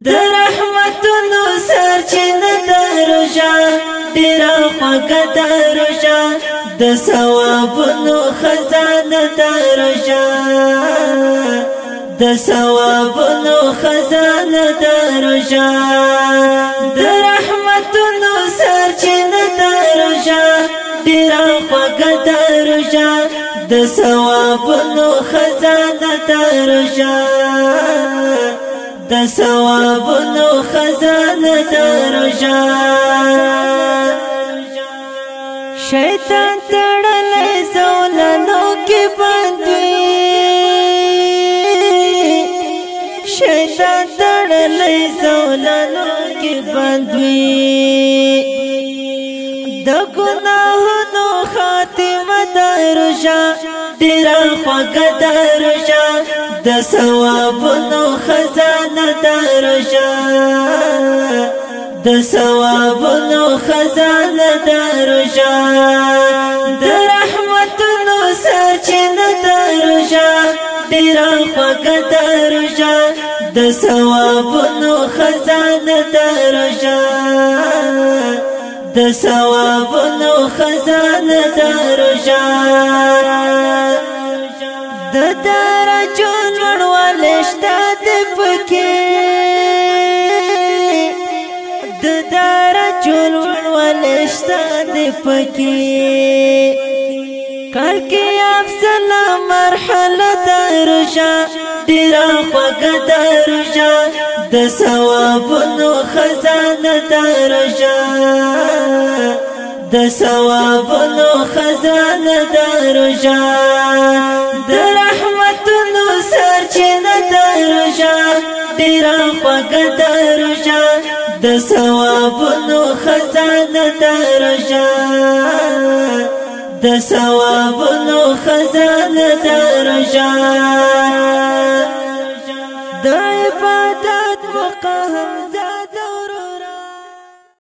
د رحمتونو سرچینه د روژه ډېره خوږه د روژه د ثوابونو خزانه د روژه د ثوابونو خزانه د روژه د رحمتونو سرچینه د روژه ډېره خوږه د روژه د ثوابونو خزانه د روژه د ثوابونو خزانه د روژه شیطان تړلی زولنو کې بند وي شیطان تړلی زولنو کې بند وي د ګناهونو خاتمه د روژه ډېره خوږه د روژه د ثوابونو خزانه د روژه د ثوابونو خزانه د روژه د رحمتونو سرچینه د روژه ډېره خوږه د روژه د ثوابونو خزانه د روژه د ثوابونو خزانه د روژه د درجو لوړوالی شته دی پکې د درجو لوړوالی شته دی پکې کال کې افضله مرحله د روژه ډېره خوږه د روژه د ثوابونو خزانه د روژه د ثوابونو خزانه د روژه د رحمتونو سرچینه د روژه ډېره خوږه د روژه د ثوابونو خزانه د روژه د ثوابونو خزانه د روژه د عبادت مقام